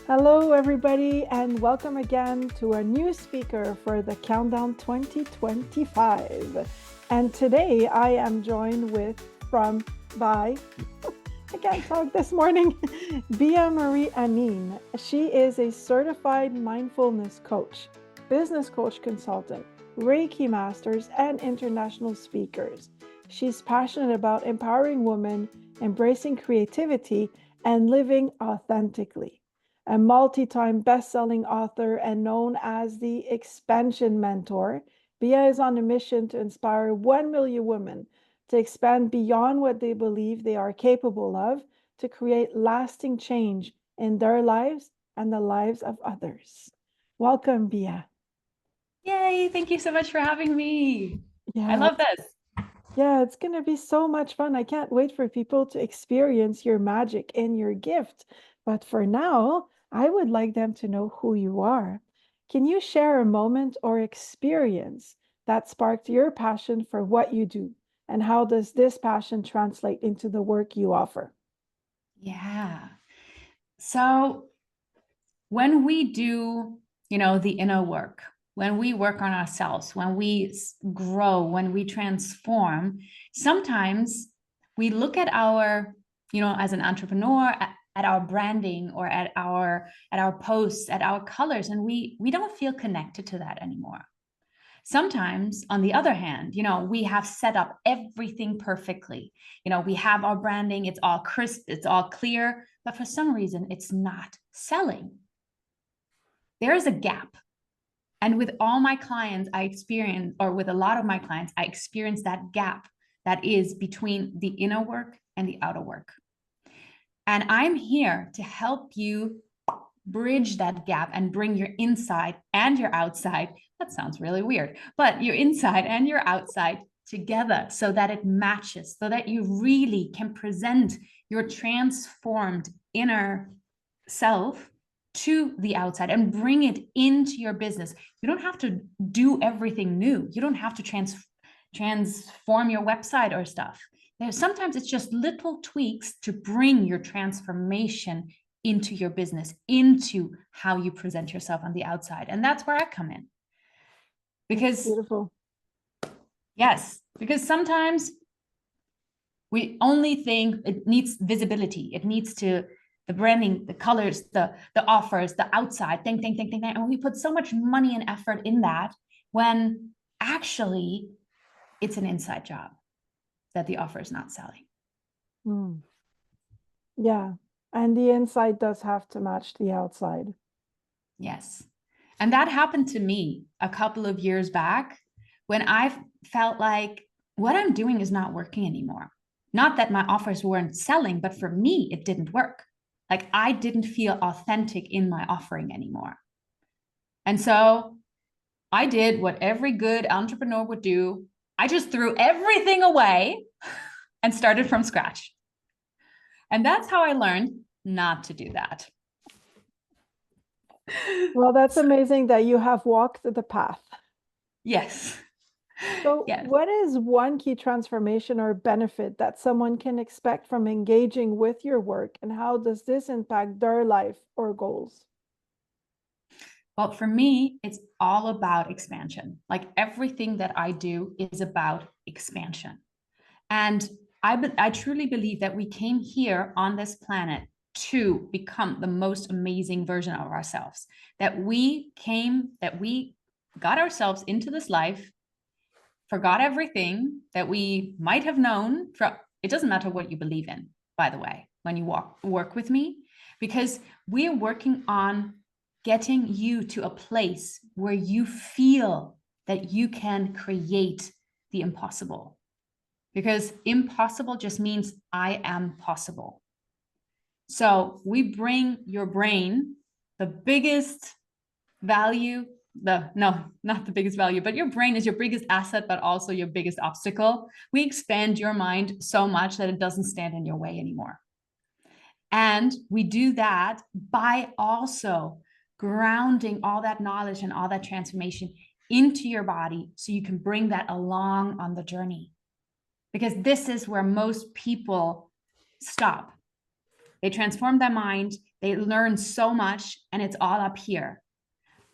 Hello, everybody, and welcome again to a new speaker for the Countdown 2025. And today I am joined by, I can't talk this morning, Bea-Marie Aning. She is a certified mindfulness coach, business coach consultant, Reiki masters, and international speakers. She's passionate about empowering women, embracing creativity, and living authentically. A multi-time best-selling author and known as the Expansion Mentor, Bea is on a mission to inspire 1 million women to expand beyond what they believe they are capable of, to create lasting change in their lives and the lives of others. Welcome, Bea. Yay, thank you so much for having me. I Yeah, love this. yeah, it's going to be so much fun. I can't wait for people to experience your magic and your gift. But for now, I would like them to know who you are. Can you share a moment or experience that sparked your passion for what you do? And how does this passion translate into the work you offer? Yeah. So when we do, the inner work, when we work on ourselves, when we grow, when we transform, sometimes we look at our, as an entrepreneur, at our branding or at our posts, at our colors, and we don't feel connected to that anymore. Sometimes, on the other hand, we have set up everything perfectly. We have our branding, it's all crisp, it's all clear, but for some reason, it's not selling. There is a gap. And with all my clients, I experience, or with a lot of my clients, I experience that gap that is between the inner work and the outer work. And I'm here to help you bridge that gap and bring your inside and your outside. That sounds really weird, but your inside and your outside together so that it matches, so that you really can present your transformed inner self to the outside and bring it into your business. You don't have to do everything new. You don't have to transform your website or stuff. Sometimes it's just little tweaks to bring your transformation into your business, into how you present yourself on the outside. And that's where I come in. That's Because, beautiful. yes, because sometimes we only think it needs visibility. It needs to, the branding, the colors, the offers, the outside, thing. And we put so much money and effort in that when actually it's an inside job that the offer is not selling. Mm. Yeah. And the inside does have to match the outside. Yes. And that happened to me a couple of years back when I felt like what I'm doing is not working anymore. Not that my offers weren't selling, but for me, it didn't work. Like I didn't feel authentic in my offering anymore. And so I did what every good entrepreneur would do. I just threw everything away and started from scratch. And that's how I learned not to do that. Well, that's amazing that you have walked the path. Yes. So, Yes. what is one key transformation or benefit that someone can expect from engaging with your work, and how does this impact their life or goals? Well, for me, it's all about expansion. Like everything that I do is about expansion. And I truly believe that we came here on this planet to become the most amazing version of ourselves. That we got ourselves into this life, forgot everything that we might have known. It doesn't matter what you believe in, by the way, when you work with me, because we're working on getting you to a place where you feel that you can create the impossible. Because impossible just means I am possible. So we bring your brain the biggest value, not the biggest value, but your brain is your biggest asset, but also your biggest obstacle. We expand your mind so much that it doesn't stand in your way anymore. And we do that by also grounding all that knowledge and all that transformation into your body so you can bring that along on the journey. Because this is where most people stop. They transform their mind, They learn so much, and it's all up here.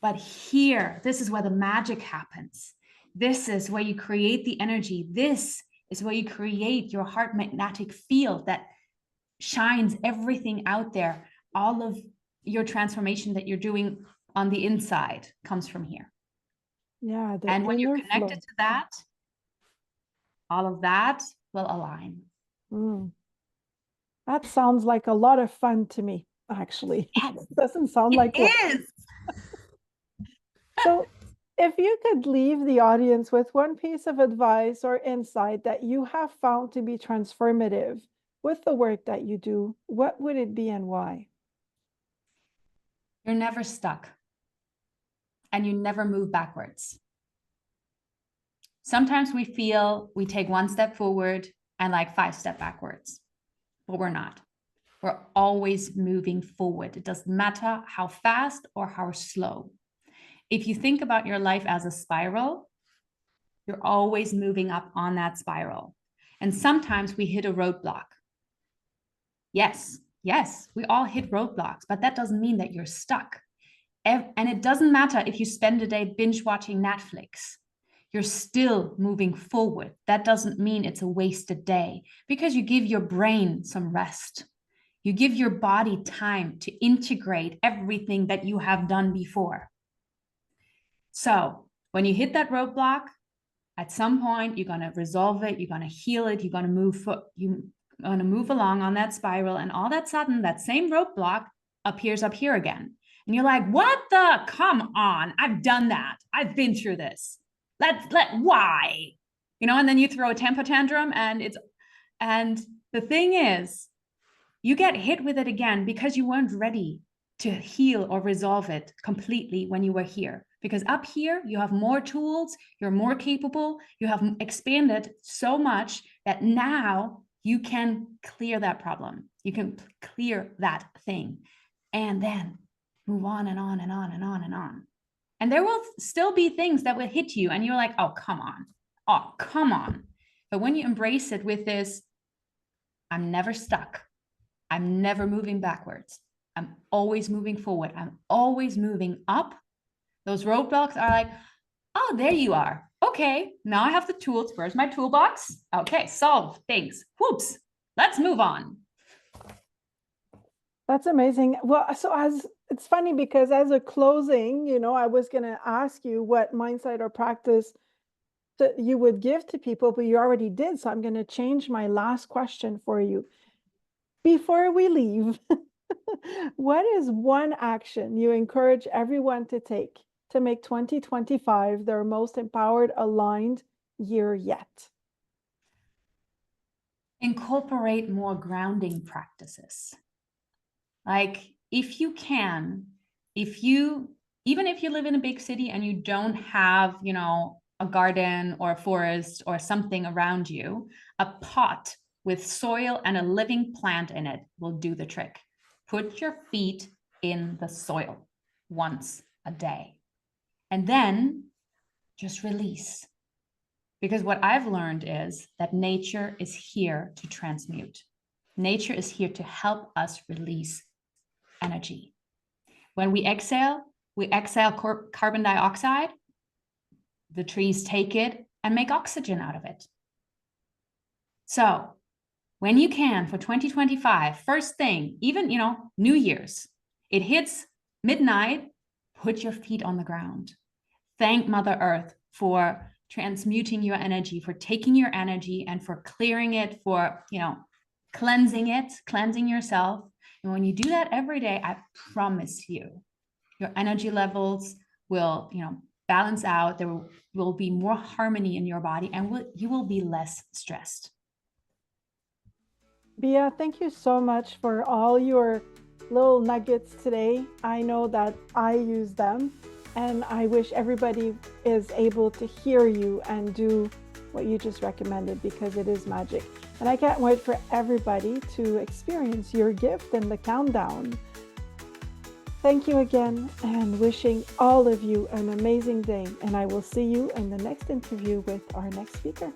But here, this is where the magic happens. This is where you create the energy. This is where you create your heart magnetic field that shines everything out there. All of your transformation that you're doing on the inside comes from here. Yeah. And when you're connected to that, all of that will align. That sounds like a lot of fun to me, actually. Yes, it doesn't sound like it is. So, if you could leave the audience with one piece of advice or insight that you have found to be transformative with the work that you do, what would it be and why? You're never stuck, and you never move backwards. Sometimes we feel we take one step forward and like 5 steps backwards, but we're not. We're always moving forward. It doesn't matter how fast or how slow. If you think about your life as a spiral, you're always moving up on that spiral. And sometimes we hit a roadblock. Yes, we all hit roadblocks, but that doesn't mean that you're stuck. And it doesn't matter if you spend a day binge watching Netflix. You're still moving forward. That doesn't mean it's a wasted day, because you give your brain some rest. You give your body time to integrate everything that you have done before. So when you hit that roadblock, at some point, you're going to resolve it. You're going to heal it. You're going to move along on that spiral. And all that sudden, that same roadblock appears up here again. And you're like, what the? Come on. I've done that. I've been through this. Why? And then you throw a temper tantrum, and the thing is, you get hit with it again because you weren't ready to heal or resolve it completely when you were here. Because up here, you have more tools, you're more capable, you have expanded so much that now you can clear that problem. You can clear that thing, and then move on and on and on and on and on. And there will still be things that will hit you, and you're like, oh, come on. Oh, come on. But when you embrace it with this, I'm never stuck. I'm never moving backwards. I'm always moving forward. I'm always moving up. Those roadblocks are like, oh, there you are. Okay, now I have the tools. Where's my toolbox? Okay, solve things. Whoops, let's move on. That's amazing. Well, so it's funny because as a closing, I was going to ask you what mindset or practice that you would give to people, but you already did. So I'm going to change my last question for you. Before we leave, what is one action you encourage everyone to take to make 2025 their most empowered, aligned year yet? Incorporate more grounding practices. Like if you can, even if you live in a big city and you don't have, a garden or a forest or something around you, a pot with soil and a living plant in it will do the trick. Put your feet in the soil once a day, and then just release. Because what I've learned is that nature is here to transmute. Nature is here to help us release energy. When we exhale carbon dioxide. The trees take it and make oxygen out of it. So when you can, for 2025, first thing, even, New Year's, it hits midnight, put your feet on the ground. Thank Mother Earth for transmuting your energy, for taking your energy and for clearing it, for, cleansing yourself. And when you do that every day, I promise you, your energy levels will, balance out. There will be more harmony in your body, and you will be less stressed. Bea, thank you so much for all your little nuggets today. I know that I use them, and I wish everybody is able to hear you and do what you just recommended, because it is magic. And I can't wait for everybody to experience your gift in the countdown. Thank you again, and wishing all of you an amazing day. And I will see you in the next interview with our next speaker.